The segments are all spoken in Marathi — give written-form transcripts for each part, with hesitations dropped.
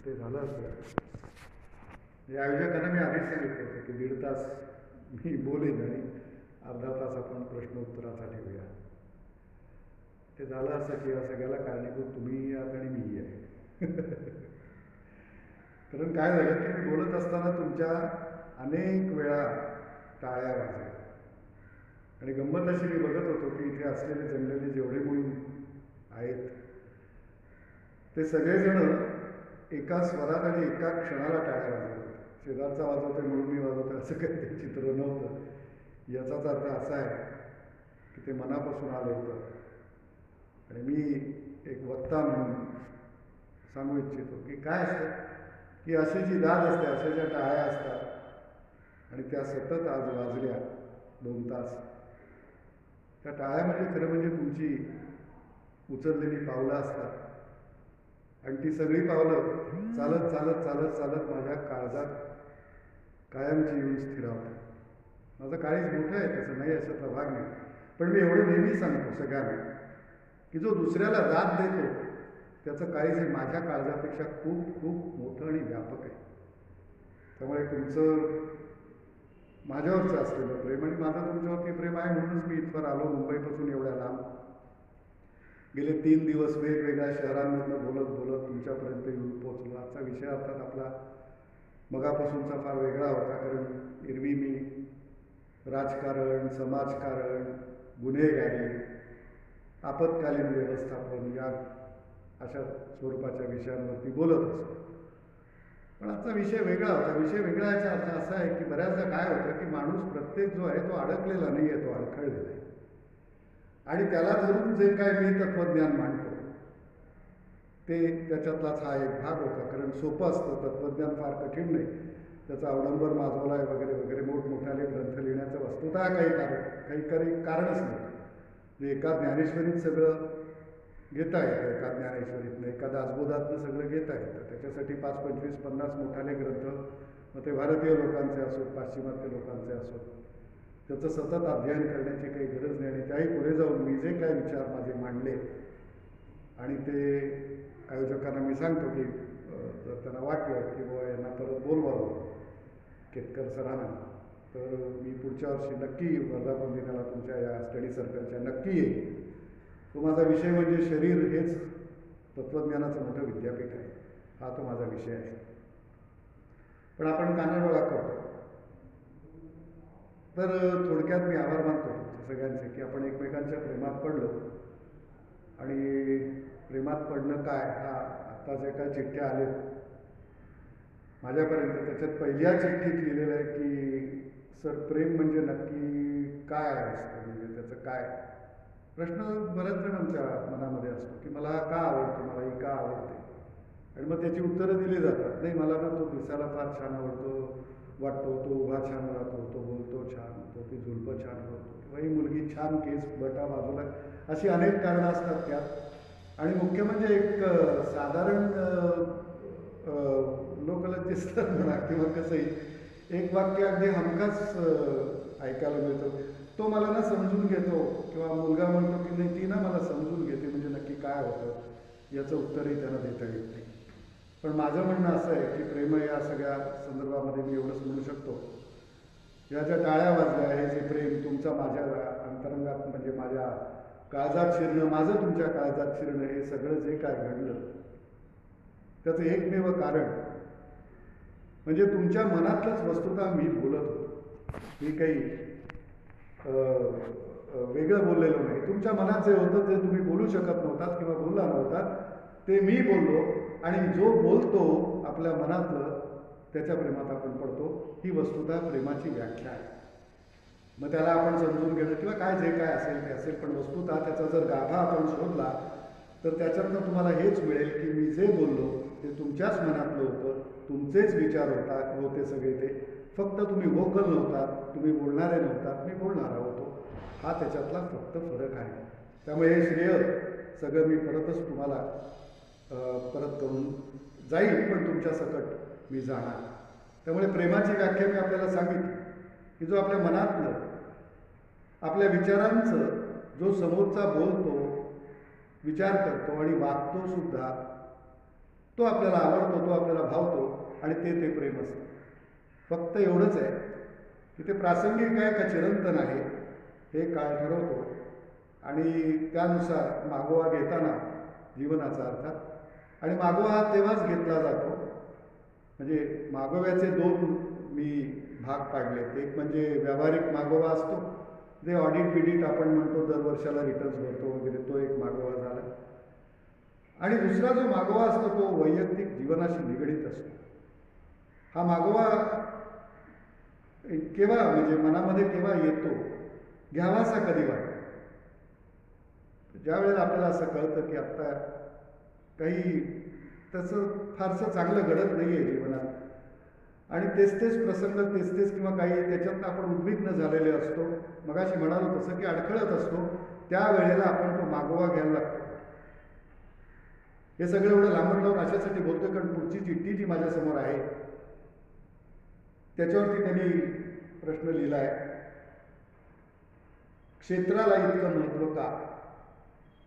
ते झालं असं. या आयोजकांना मी आधीच सांगितलं होतं की 1.5 तास मी बोलेन आणि अर्धा तास आपण प्रश्नोत्तराचा ठेवूया. ते झालं असं की या सगळ्याला कारणीभूत तुम्ही आहात आणि मीही आहे. कारण काय झालं की मी बोलत असताना तुमच्या अनेक वेळा टाळ्या वाजल्या आणि गंमत अशी मी बघत होतो की इथे असलेले जमलेले जेवढे मुली आहेत ते सगळेजण एका स्वरात आणि एका क्षणाला टाळ्या वाजवत होते. शेजारचा वाजवतोय म्हणून मी वाजवतोय असं काही ते चित्र नव्हतं. याचाच अर्थ असा आहे की ते मनापासून आलं होतं आणि मी एक वक्ता म्हणून सांगू इच्छितो की काय असतं की अशी जी दाद असते, अशा ज्या टाळ्या असतात आणि त्या सतत आज वाजल्या 2 तास, त्या टाळ्या म्हणजे खरं म्हणजे तुमची उचललेली पावलं असतात आणि ती सगळी पावलं चालत चालत चालत चालत माझ्या काळजात कायमची येऊन स्थिरावतात. माझं काळीज मोठं आहे, तसं नाही अशातला भाग नाही, पण मी एवढं नेहमी सांगतो सगळ्यांना की जो दुसऱ्याला दाद देतो त्याचं काळीज हे माझ्या काळजापेक्षा खूप खूप मोठं आणि व्यापक आहे. त्यामुळे तुमचं माझ्यावरचं असलेलं प्रेम आणि माझं तुमच्यावरती प्रेम आहे म्हणूनच मी इथवर आलो मुंबईपासून एवढ्या लांब. गेले 3 दिवस वेगवेगळ्या शहरांमधनं बोलत बोलत तुमच्यापर्यंत येऊन पोचलो. आजचा विषय अर्थात आपला मगापासूनचा फार वेगळा होता, कारण एरवी मी राजकारण, समाजकारण, गुन्हेगारी, आपत्कालीन व्यवस्थापन या अशा स्वरूपाच्या विषयांवरती बोलत असतो. पण आजचा विषय वेगळा होता. विषय वेगळा याचा अर्थ असा आहे की बऱ्याचदा काय होतं की माणूस प्रत्येक जो आहे तो अडकलेला नाही आहे, तो अडखळलेला आहे आणि त्याला धरून जे काय मी तत्त्वज्ञान मांडतो ते त्याच्यातलाच हा एक भाग होता. कारण सोपं असतं, तत्त्वज्ञान फार कठीण नाही, त्याचा अवडंबर माजवला आहे वगैरे वगैरे मोठमोठाले ग्रंथ लिहिण्याचं वस्तुतः काही कारणच नाही. म्हणजे एका ज्ञानेश्वरीत सगळं घेता येतं, एका ज्ञानेश्वरीतनं एका दासबोधातनं सगळं घेता येतं. त्याच्यासाठी 5, 25, 50 मोठाले ग्रंथ, मग ते भारतीय लोकांचे असोत, पाश्चिमात्य लोकांचे असोत, त्याचं सतत अध्ययन करण्याची काही गरज नाही. आणि त्याही पुढे जाऊन मी जे काही विचार माझे मांडले आणि ते आयोजकांना मी सांगतो की जर त्यांना वाटलं की बुवा यांना परत बोलवावं केतकर सरांना, तर मी पुढच्या वर्षी नक्की वर्धापन दिनाला तुमच्या या स्टडी सर्कलच्या नक्की येईल. तो माझा विषय म्हणजे शरीर हेच तत्त्वज्ञानाचं मोठं विद्यापीठ आहे, हा तो माझा विषय आहे. पण आपण कानाडोळा करतो. तर थोडक्यात मी आभार मानतो तुमच्या सगळ्यांचे की आपण एकमेकांच्या प्रेमात पडलो. आणि प्रेमात पडणं काय, हा आत्ता जे काय चिठ्ठ्या आलेत माझ्यापर्यंत, त्याच्यात पहिल्या चिठ्ठीत लिहिलेलं आहे की सर प्रेम म्हणजे नक्की काय असतं, म्हणजे त्याचं काय. प्रश्न बऱ्याच जणांच्या मनामध्ये असतो की मला का आवडतो, मला ही का आवडते, आणि मग त्याची उत्तरं दिली जातात. नाही, मला ना तो दिसायला फार छान वाटतो, तो उभा छान राहतो, तो बोलतो छान, तो ती झुलपं छान करतो, किंवा ही मुलगी छान केस बटा बाजूला, अशी अनेक कारणं असतात त्यात. आणि मुख्य म्हणजे एक साधारण लोकलज्जिस्त म्हणा किंवा कसंही एक वाक्य अगदी हमखास ऐकायला मिळतं, तो मला ना समजून घेतो, किंवा मुलगा म्हणतो की नाही ती ना मला समजून घेते, म्हणजे नक्की काय होतं याचं उत्तरही त्यांना देता येत नाही. पण माझं म्हणणं असं आहे की प्रेम या सगळ्या संदर्भामध्ये मी एवढंच म्हणू शकतो, या ज्या टाळ्या वाजल्या, हे जे प्रेम तुमचं माझ्या अंतरंगात म्हणजे माझ्या काळजात शिरणं, माझं तुमच्या काळजात शिरणं, हे सगळं जे काय घडलं त्याचं एकमेव कारण म्हणजे तुमच्या मनातलंच वस्तुतः मी बोलत होतो. मी काही वेगळं बोललेलो नाही. तुमच्या मनात जे होतं ते तुम्ही बोलू शकत नव्हतात किंवा बोलला नव्हतात, ते मी बोललो. आणि जो बोलतो आपल्या मनातलं त्याच्या प्रेमात आपण पडतो, ही वस्तुतः प्रेमाची व्याख्या आहे. मग त्याला आपण समजून घेणं किंवा काय जे काय असेल ते असेल, पण वस्तुतः त्याचा जर गाभा आपण शोधला तर त्याच्यातनं तुम्हाला हेच मिळेल की मी जे बोललो ते तुमच्याच मनातलं होतं, तुमचेच विचार होते सगळे ते, फक्त तुम्ही वोकल नव्हतात, तुम्ही बोलणारे नव्हतात, मी बोलणारा होतो. हा त्याच्यातला फक्त फरक आहे. त्यामुळे हे श्रेय सगळं मी परतच तुम्हाला परत करून जाईल, पण तुमच्या सकट मी जाणार. त्यामुळे प्रेमाची व्याख्या मी आपल्याला सांगितली की जो आपल्या मनातलं, आपल्या विचारांचं, जो समोरचा बोलतो, विचार करतो आणि वागतो सुद्धा, तो आपल्याला आवडतो, तो आपल्याला भावतो आणि ते प्रेम असतं. फक्त एवढंच आहे की ते प्रासंगिक आहे का चिरंतन आहे हे काळ ठरवतो आणि त्यानुसार मागोवा घेताना जीवनाचा अर्थात आणि मागोवा हा तेव्हाच घेतला जातो. म्हणजे मागोव्याचे दोन मी भाग पाडलेत. एक म्हणजे व्यावहारिक मागोवा असतो, जे ऑडिट बिडिट आपण म्हणतो, दरवर्षाला रिटर्न्स भरतो वगैरे, तो एक मागोवा झाला. आणि दुसरा जो मागोवा असतो तो वैयक्तिक जीवनाशी निगडीत असतो. हा मागोवा केव्हा म्हणजे मनामध्ये केव्हा येतो, घ्यावासा कधी वाटतो? ज्या वेळेला आपल्याला असं कळतं की आत्ता काही तसं फारसं चांगलं घडत नाही आहे जीवनात आणि तेच प्रसंग तेच किंवा काही त्याच्यातनं आपण उद्विग्न झालेले असतो, मगाशी म्हणालो तसं की अडखळत असतो, त्यावेळेला आपण तो मागोवा घ्यायला लागतो. हे सगळं एवढं लांबून लावून अशासाठी बोलतोय कारण पुढची चिठ्ठी जी माझ्यासमोर आहे त्याच्यावरती त्यांनी प्रश्न लिहिला आहे, क्षेत्राला इतकं महत्त्व का?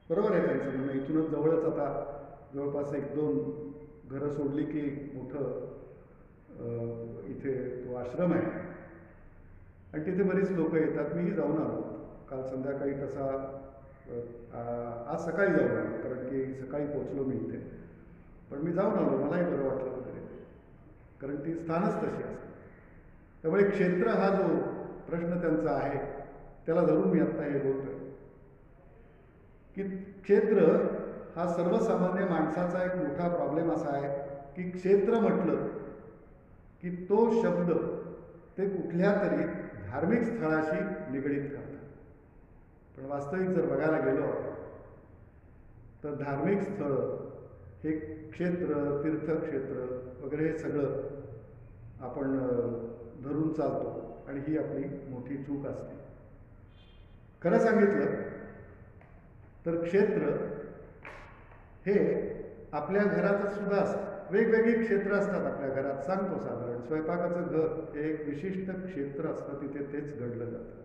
बरोबर आहे त्यांचं म्हणणं. इथूनच जवळच आता जवळपास 1-2 घरं सोडली की मोठं इथे तो आश्रम आहे आणि तिथे बरीच लोक येतात. मीही जाऊन आलो काल संध्याकाळी, तसा आज सकाळी जाऊन आलो कारण की सकाळी पोचलो मी इथे, पण मी जाऊन आलो, मलाही बरं वाटलं वगैरे, कारण ती स्थानच तशी असतात. त्यामुळे क्षेत्र हा जो प्रश्न त्यांचा आहे त्याला धरून मी आत्ता हे बोलतोय की क्षेत्र हा सर्वसामान्य माणसाचा एक मोठा प्रॉब्लेम असा आहे की क्षेत्र म्हटलं की तो शब्द ते कुठल्या तरी धार्मिक स्थळाशी निगडीत करतात. पण वास्तविक जर बघायला गेलो तर धार्मिक स्थळ हे क्षेत्र, तीर्थक्षेत्र वगैरे हे सगळं आपण धरून चालतो आणि ही आपली मोठी चूक असते. खरं सांगितलं तर क्षेत्र हे आपल्या घरातच सुद्धा असतं. वेगवेगळी क्षेत्र असतात आपल्या घरात. सांगतो साधारण स्वयंपाकाचं घर हे एक विशिष्ट क्षेत्र असतं, तिथे तेच घडलं जातं.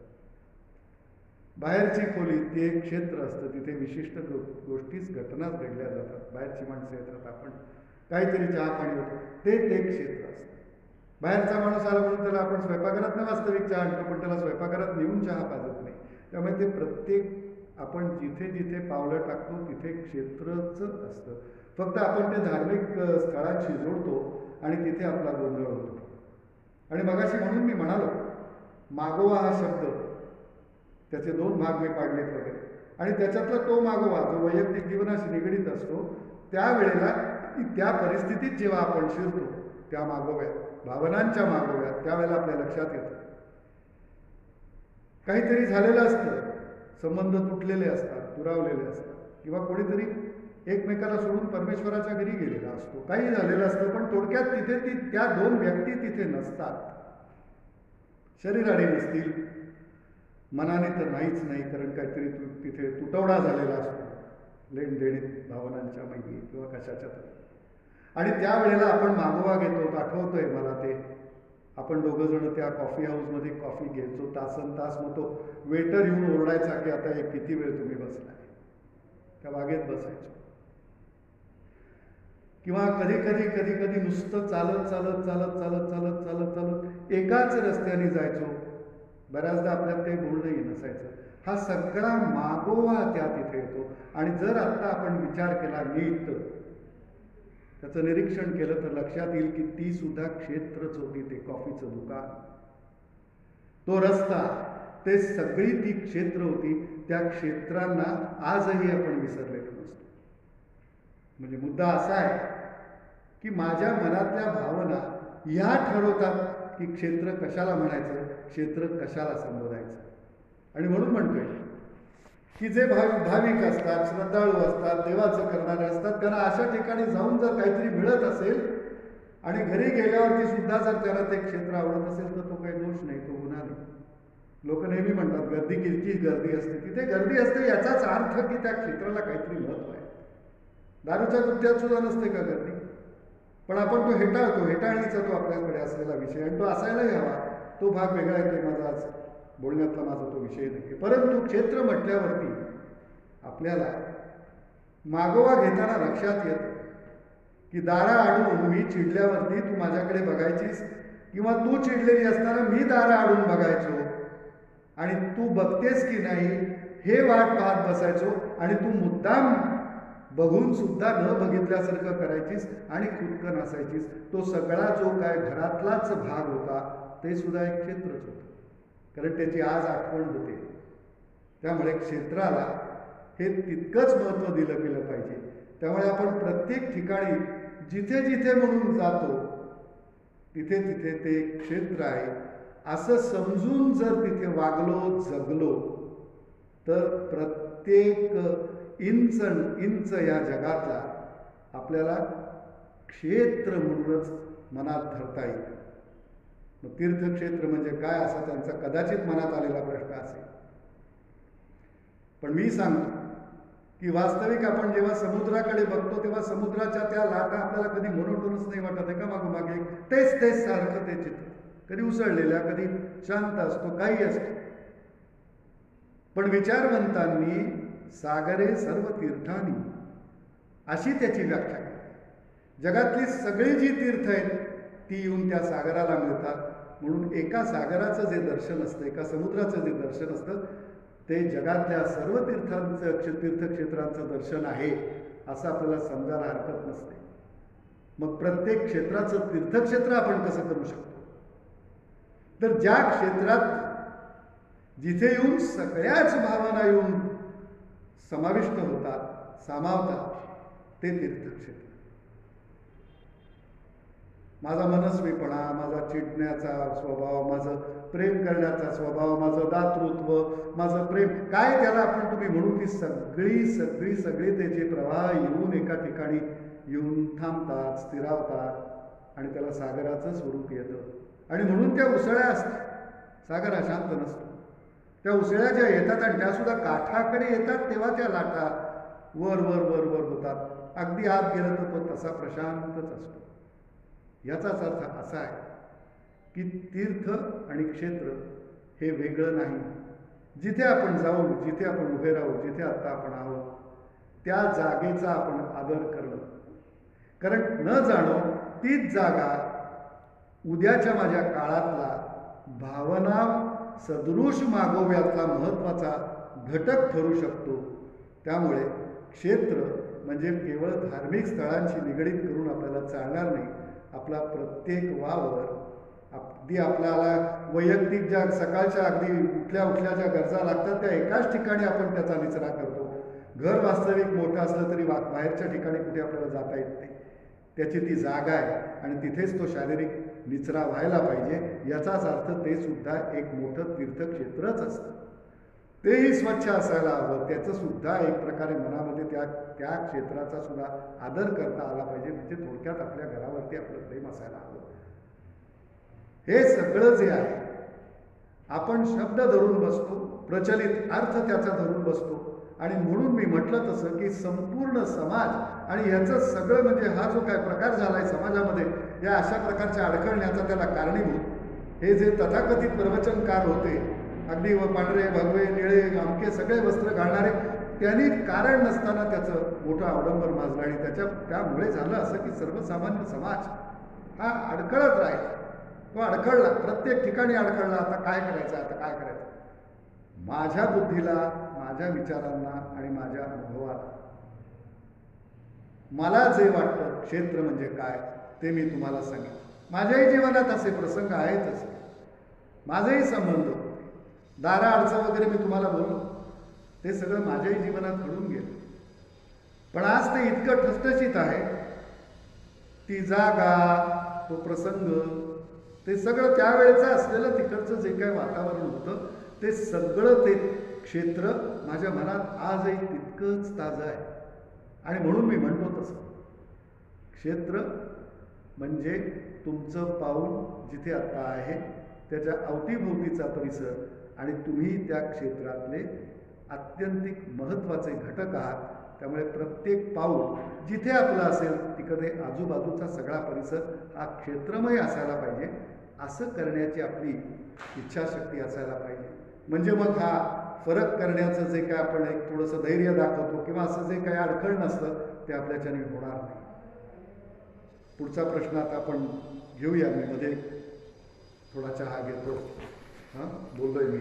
बाहेरची खोली ती एक क्षेत्र असतं, तिथे विशिष्ट गोष्टीच घटनाच घडल्या जातात. बाहेरची माणसं येतात, आपण काहीतरी चहा पाणी होतं, ते क्षेत्र असतं. बाहेरचा माणूस आला म्हणून त्याला आपण स्वयंपाकघरात न वास्तविक चहा आणतो, पण त्याला स्वयंपाकघरात नेऊन चहा पाजत नाही. त्यामुळे ते प्रत्येक आपण जिथे जिथे पावलं टाकतो तिथे क्षेत्रच असतं. फक्त आपण ते धार्मिक स्थळांशी जोडतो आणि तिथे आपला गोंधळ होतो. आणि मगाशी म्हणून मी म्हणालो मागोवा हा शब्द, त्याचे 2 भाग मी पाडलेत वगैरे, आणि त्याच्यातला तो मागोवा जो वैयक्तिक जीवनाशी निगडीत असतो, त्यावेळेला त्या परिस्थितीत जेव्हा आपण शिरतो त्या मागोव्यात, भावनांच्या मागोव्यात, त्यावेळेला आपल्या लक्षात येतं काहीतरी झालेलं असतं, संबंध तुटलेले असतात, दुरावलेले असतात, किंवा कोणीतरी एकमेकाला सोडून परमेश्वराच्या घरी गेलेला असतो, काही झालेलं असतं. पण थोडक्यात तिथे त्या 2 व्यक्ती तिथे नसतात. शरीराने नसतील, मनाने तर नाहीच नाही, कारण काहीतरी तिथे तुटवडा झालेला असतो, लेणदेणीत भावनांच्या माहिती किंवा कशाच्या तरी. आणि त्यावेळेला आपण मागोवा घेतो. आठवतंय मला ते, आपण दोघंजण त्या कॉफी हाऊसमध्ये कॉफी घ्यायचो, तासन तास. मग तो वेटर येऊन ओरडायचा की आता एक किती वेळ तुम्ही बसलाय, त्या बागेत बसायचो. किंवा कधी नुसतं चालत चालत चालत चालत चालत चालत चालत एकाच रस्त्याने जायचो. बऱ्याचदा आपल्यात काही बोलणंही नसायचं. हा सगळा मागोवा त्या तिथे येतो. आणि जर आत्ता आपण विचार केला नीट, त्याचं निरीक्षण केलं तर लक्षात येईल की ती सुद्धा क्षेत्रच होती. ते कॉफीचं दुकान, तो रस्ता, ते सगळी ती क्षेत्र होती. त्या क्षेत्रांना आजही आपण विसरलेलो नसतो. म्हणजे मुद्दा असा आहे की माझ्या मनातल्या भावना ह्या ठरवतात की क्षेत्र कशाला म्हणायचं, क्षेत्र कशाला संबोधायचं. आणि म्हणून म्हणतोय की जे भाविक असतात, श्रद्धाळू असतात, देवाचं करणारे असतात, त्यांना अशा ठिकाणी जाऊन जर काहीतरी मिळत असेल आणि घरी गेल्यावरती सुद्धा जर त्यांना ते क्षेत्र आवडत असेल तर तो काही दोष नाही, तो गुन्हा नाही. लोक नेहमी म्हणतात गर्दी किती गर्दी असते, तिथे गर्दी असते याचाच अर्थ की त्या क्षेत्राला काहीतरी महत्व आहे. दारूच्या गुत्त्यात सुद्धा नसते का गर्दी, पण आपण तो हेटाळतो. हेटाळणीचा तो आपल्याकडे असलेला विषय, आणि तो असायलाही हवा. तो भाग वेगळा आहे, ते माझा आज बोलण्यातला माझा तो विषय नाही. परंतु क्षेत्र म्हटल्यावरती आपल्याला मागोवा घेताना लक्षात येतं की दारा आडून मी चिडल्यावरती तू माझ्याकडे बघायचीस, किंवा तू चिडलेली असताना मी दारा आडून बघायचो आणि तू बघतेस की नाही हे वाट पाहत बसायचो, आणि तू मुद्दाम बघून सुद्धा न बघितल्यासारखं करायचीस आणि खुदकन असायचीस. तो सगळा जो काय घरातलाच भाग होता ते सुद्धा एक क्षेत्रच होतं, कारण त्याची आज आठवण होते. त्यामुळे क्षेत्राला हे तितकंच महत्त्व दिलं गेलं पाहिजे. त्यामुळे आपण प्रत्येक ठिकाणी जिथे जिथे म्हणून जातो तिथे तिथे ते क्षेत्र आहे असं समजून जर तिथे वागलो, जगलो, तर प्रत्येक इंच या जगातला आपल्याला क्षेत्र म्हणूनच मनात धरता येईल. मग तीर्थक्षेत्र म्हणजे काय असा त्यांचा कदाचित मनात आलेला प्रश्न असेल. पण मी सांगतो की वास्तविक आपण जेव्हा समुद्राकडे बघतो तेव्हा समुद्राच्या त्या लाटा आपल्याला कधी मोनोटोनस नाही वाटत आहे का, मागोमागे तेच तेच सारखं ते चित्र, कधी उसळलेल्या, कधी शांत असतो, काही असतो. पण विचारवंतांनी सागरे सर्व तीर्थांनी अशी त्याची व्याख्या केली. जगातली सगळी जी तीर्थ आहेत ती येऊन त्या सागराला मिळतात. म्हणून एका सागराचं जे दर्शन असतं, एका समुद्राचं जे दर्शन असतं ते जगातल्या सर्व तीर्थक्षेत्रांचं दर्शन आहे असं आपल्याला समजायला हरकत नसते. मग प्रत्येक क्षेत्राचं तीर्थक्षेत्र आपण कसं करू शकतो, तर ज्या क्षेत्रात जिथे येऊन सगळ्याच भावना येऊन समाविष्ट होतात, सामावतात, ते तीर्थक्षेत्र. माझा मनस्वीपणा, माझा चिडण्याचा स्वभाव, माझं प्रेम करण्याचा स्वभाव, माझं दातृत्व, माझं प्रेम काय त्याला आपण तुम्ही म्हणून ती सगळी त्याचे प्रवाह येऊन एका ठिकाणी येऊन थांबतात, स्थिरावतात आणि त्याला सागराचं स्वरूप येतं. आणि म्हणून त्या उसळ्या असतात. सागर हा शांत नसतो. त्या उसळ्या ज्या येतात आणि त्या सुद्धा काठाकडे येतात तेव्हा त्या लाटा वर वर वर वर होतात. अगदी आत गेलं तर तो तसा प्रशांतच असतो. याचाच अर्थ असा आहे की तीर्थ आणि क्षेत्र हे वेगळं नाही. जिथे आपण जाऊ, जिथे आपण उभे राहू, जिथे आत्ता आपण आहोत त्या जागेचा आपण आदर करणं. कारण न जाणो तीच जागा उद्याच्या माझ्या काळातला भावना सदृश मागोव्यातला महत्त्वाचा घटक ठरू शकतो. त्यामुळे क्षेत्र म्हणजे केवळ धार्मिक स्थळांशी निगडीत करून आपल्याला चालणार नाही. आपला प्रत्येक वावर, अगदी आपल्याला वैयक्तिक ज्या सकाळच्या अगदी उठल्या ज्या गरजा लागतात त्या एकाच ठिकाणी आपण त्याचा निचरा करतो. घर वास्तविक मोठं असलं तरी बाहेरच्या ठिकाणी कुठे आपल्याला जाता येत नाही. त्याची ती जागा आहे आणि तिथेच तो शारीरिक निचरा व्हायला पाहिजे. याचाच अर्थ ते सुद्धा एक मोठं तीर्थक्षेत्रच असतं. तेही स्वच्छ असायला हवं. त्याचं सुद्धा एक प्रकारे मनामध्ये त्या क्षेत्राचा सुद्धा आदर करता आला पाहिजे. म्हणजे थोडक्यात आपल्या घरावरती आपलं प्रेम असायला हवं. हे सगळं जे आहे आपण शब्द धरून बसतो, प्रचलित अर्थ त्याचा धरून बसतो. आणि म्हणून मी म्हटलं तसं की संपूर्ण समाज आणि ह्याचं सगळं म्हणजे हा जो काय प्रकार झाला आहे समाजामध्ये या अशा प्रकारच्या अडखळण्याचा त्याला कारणीभूत हे जे तथाकथित प्रवचनकार होते, अगदी पांढरे भगवे निळे अमके सगळे वस्त्र घालणारे, त्यांनी कारण नसताना त्याचं मोठं अवडंबर माजलं आणि त्यामुळे झालं असं की सर्वसामान्य समाज हा अडखळत राहिला. तो अडखळला, प्रत्येक ठिकाणी अडखळला. आता काय करायचं, आता काय करायचं. माझ्या बुद्धीला, माझ्या विचारांना आणि माझ्या अनुभवाला मला जे वाटतं क्षेत्र म्हणजे काय ते मी तुम्हाला सांगेन. माझ्याही जीवनात असे प्रसंग आहेतच. माझेही संबंध होते. दारा अडचण वगैरे मी तुम्हाला बोललो ते सगळं माझ्याही जीवनात घडून गेलं. पण आज ते इतकं ठसठशीत आहे, ती जागा, तो प्रसंग, ते सगळं त्यावेळेचं असलेलं तिकडचं जे काही वातावरण होतं ते सगळं ते क्षेत्र माझ्या मनात आजही तितकंच ताजं आहे. आणि म्हणून मी म्हणतो तसं क्षेत्र म्हणजे तुमचं पाऊल जिथे आत्ता आहे त्याच्या अवतीभोवतीचा परिसर आणि तुम्ही त्या क्षेत्रातले आत्यंतिक महत्त्वाचे घटक आहात. त्यामुळे प्रत्येक पाऊल जिथे आपलं असेल तिकडे आजूबाजूचा सगळा परिसर हा क्षेत्रमय असायला पाहिजे. असं करण्याची आपली इच्छाशक्ती असायला पाहिजे. म्हणजे मग हा फरक करण्याचं जे काय आपण एक थोडंसं धैर्य दाखवतो किंवा असं जे काही अडखळ नसतं ते आपल्याच्याने होणार नाही. पुढचा प्रश्न आता आपण घेऊया. मी मध्ये थोडा चहा घेतो. हां, बोललोय मी.